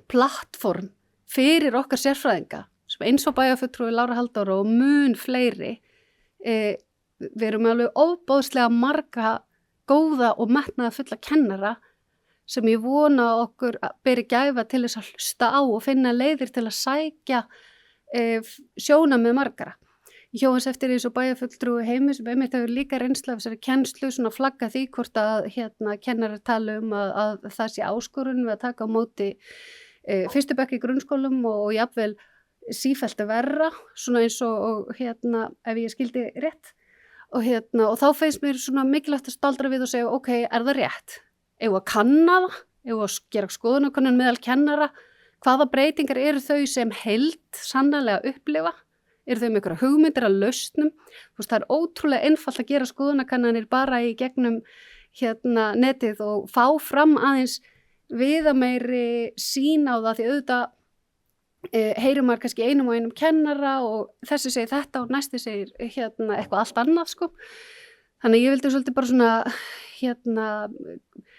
plattform fyrir okkar sérfræðinga, sem eins og bæjarfulltrúi Lára Halldóra og mun fleiri. Við erum alveg ofboðslega marga góða og metnaða fulla kennara sem ég vona að okkur beri gæfa til þess að hlusta á og finna leiðir til að sækja sjónarmið margara. Ég hjó hans eftir eins og bæjarfulltrúi Heimi sem einmitt hefur líka reynslu af þessari kennslu, svona flagga því hvort að kennarar tala að það sé áskorun við að taka á móti fyrstu bekk í grunnskólum og jafnvel sífellt að verra, svona eins og ef ég skildi rétt. Og þá finnst mér svona mikilvægt að staldra við og segja, ok, er það rétt? Ef að kanna það, ef að gera skoðanakönnun meðal kennara, hvaða breytingar eru þau sem heild sannarlega upplifa? Eru þau með einhverja hugmyndir að lausnum? Þú veist, það er ótrúlega einfalt að gera skoðanakannanir bara í gegnum netið og fá fram aðeins viðameiri sýn á það því auðvitað heyrir maður kannski einum og einum kennara og þessi segir þetta og næsti segir eitthvað allt annað sko. Þannig ég vildi svolítið bara svona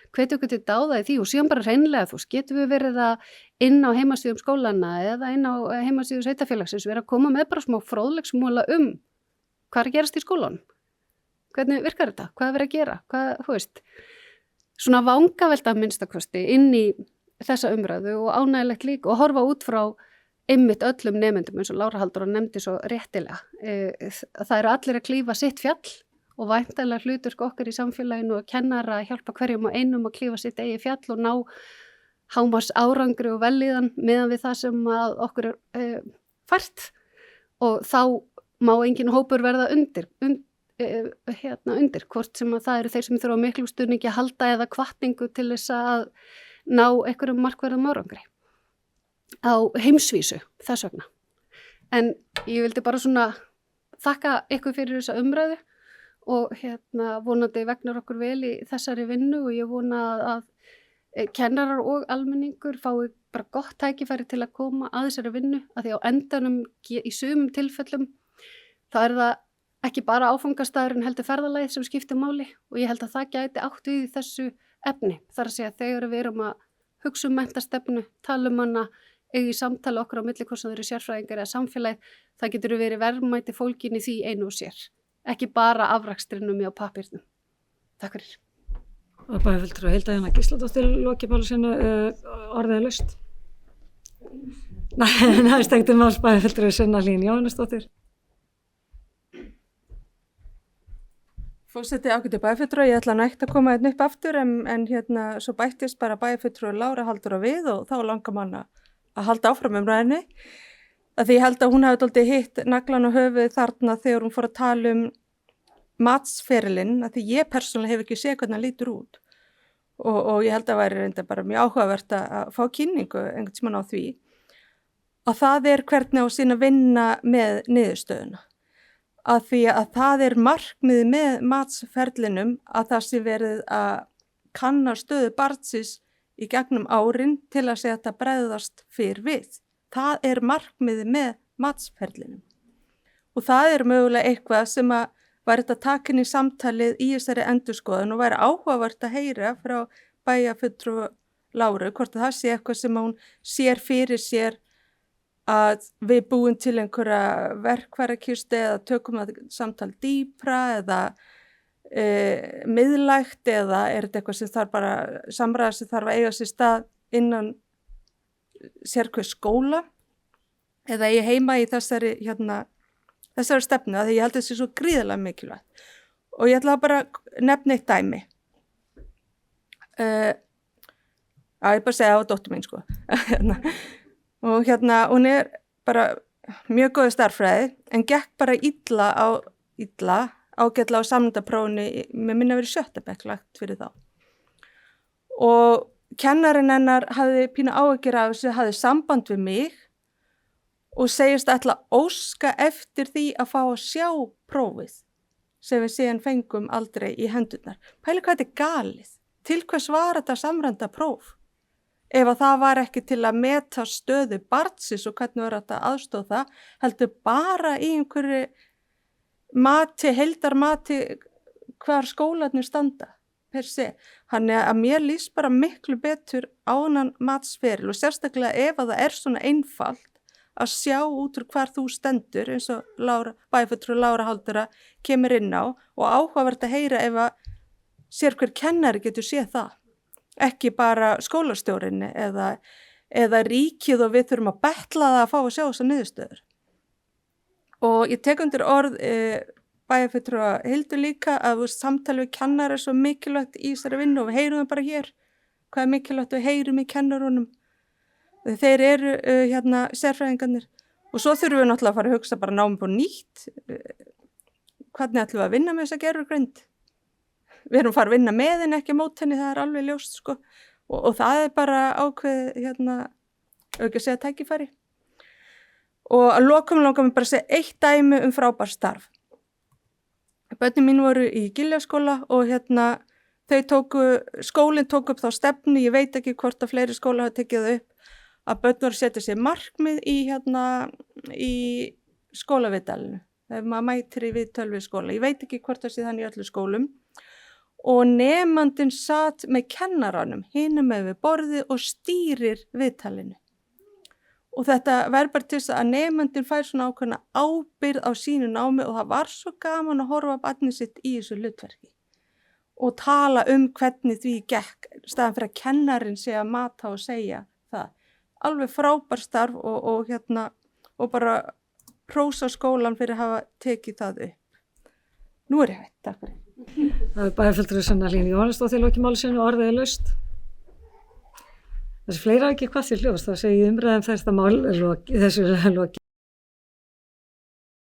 hvetja okkur til dáða í því og síðan bara hreinlega getum við verið að inn á heimasíðum skólana eða inn á heimasíðu sveitarfélagsins vera að koma með bara smá fróðleiksmóla hvað er að gerast í skólanum, hvernig virkar þetta, hvað er verið að gera, hvað, þú veist, svona vangavelta að minnstakosti inn í þessa umræðu og ánægilegt líka og horfa út frá einmitt öllum nemendum eins og Lára Halldóra nefndi svo réttilega. Það eru allir að klífa sitt fjall og væntanlega hlutverk okkar í samfélaginu og kennara að hjálpa hverjum og einum að klífa sitt eigi fjall og ná hámarks árangri og vellíðan meðan við það sem að okkur er fært og þá má engin hópur verða undir, hvort sem að það eru þeir sem þurfa miklu stuðningi að halda eða hvatningu til þess að ná einhverjum markverðum árangri á heimsvísu þess vegna. En ég vildi bara svona þakka ykkur fyrir þessa umræðu og vonandi vegnar okkur vel í þessari vinnu og ég vona að kennarar og almenningur fái bara gott tækifæri til að koma að þessari vinnu að því á endanum í sumum tilfellum þá er það ekki bara áfangastæðurinn heldur ferðalagið sem skiptir máli og ég held að það gæti átt við í þessu efni. Þar að segja þegar við erum að hugsa menntastefnu, tala hana, eiga í samtali okkur á milli hvort sem þeir eru sérfræðingar eða samfélagið, það getur verið verðmæti fólkin í því einu og sér. Ekki bara afrakstrinum á pappírnum. Takk fyrir. Og bæjarfulltrúi Hilda Gísladóttir loki máli sínu orðið laust. Næst tengdi máls bæjarfulltrúi Sunna Hlín Jóhannesdóttir. Forseti ágæti bæjarfulltrúi, ég ætla nægt að koma einn upp aftur en svo bættist bara bæjarfulltrúi Lára Halldóra við og þá langar mann að halda áfram umræðinni. Því ég held að hún hafi dálítið hitt naglan og höfuð þarna þegar hún fór að tala matsferilinn, því ég persónulega hef ekki séð hvernig hann lítur út og ég held að væri reynda bara mjög áhugavert að fá kynningu einhvern tímann á því og það hvernig á sín að vinna með niðurstöðuna því að það markmið með matsferlinum að það sé verið að kanna stöðu barnsins í gegnum árin til að segja að það bregðast fyrr við. Það markmiðið með matsferlinum og það mögulega eitthvað sem að væri þetta takin í samtalið í þessari endurskoðun og væri áhugavert að heyra frá bæjarfulltrúa Láru hvort það sé eitthvað sem hún sér fyrir sér að við búum til einhverja verkfærakistu eða tökum að samtal dýpra eða miðlægt eða er þetta eitthvað sem þarf bara samræða sem þarf að eiga sér stað innan sérhver skóla eða ég heima í þessari stefnu að ég held að þetta sé svo gríðarlega mikilvægt og ég ætla bara að nefna eitt dæmi. Ég bara segja á dóttur mín sko og hún er bara mjög góð starffræði en gekk bara ágætlega á samnefndaprófinu með minna verið 7. bekk lagt fyrir þá og kennarinn hennar hafði pínu áhyggjur af þessu, hafði samband við mig og segist ætla að óska eftir því að fá að sjá prófið sem við síðan fengum aldrei í hendurnar. Pæli hvað þetta er galið. Til hvers var þetta samræmda próf? Ef að það var ekki til að meta stöðu barnsins og hvernig var þetta aðstoð það, heldur bara í einhverju heildarmati hvar skólarnir standa per se. Þannig að mér líst bara miklu betur á þennan matsferil og sérstaklega ef að það er svona einfalt að sjá út úr hvar þú stendur eins og bæjarfulltrúi Lára Halldóra kemur inn á og áhugavert að heyra ef að sérhver kennari getur séð það. Ekki bara skólastjórinni eða ríkið og við þurfum að betla það að fá að sjá þessar niðurstöður. Og ég tek undir orð bæjarfulltrúa Hildu líka að samtali við kennara er svo mikilvægt í þessari vinnu og við heyrum það bara hér. Hvað er mikilvægt við heyrum í kennarunum? Þeir eru sérfræðingarnir og svo þurfum við náttúrulega að fara að hugsa bara námið på nýtt. Hvernig ætlum við að vinna með þessa gervigreind? Við erum að fara að vinna með henni, ekki mót henni, það er alveg ljóst sko. Og það er bara ákveð, ekki að segja tækifæri. Og að lokum langar mér bara að segja eitt dæmi frábær starf. Börnin mín voru í Giljaskóla og skólinn tók upp þá stefnu, ég veit ekki hvort að fleiri skóla hafa tekið það upp, að börn voru að setja sér markmið í skólaviðtalinu. Þegar maður mætir í viðtöl við skóla. Ég veit ekki hvort það sé þannig í öllu skólum. Og nemandinn satt með kennaranum hinum með við borðið og stýrir viðtalinu. Og þetta verður bara til þess að nemandinn fær svona ákveðna ábyrgð á sínu námi og það var svo gaman að horfa barnið sitt í þessu hlutverki. Og tala hvernig því gekk, staðan fyrir að kennarinn sé að mata og segja það. Alveg frábær starf og bara hrósa skólan fyrir að hafa tekið það upp. Nú er ég hætt, takk fyrir. Það er bæjarfulltrúi Sanna Hlín Jóhannesdóttir lokið máli sínu og orðið er laust. Þessi fleira ekki hvað því hljóðast, þá segi ég umræðum þetta mál þessu er lokið.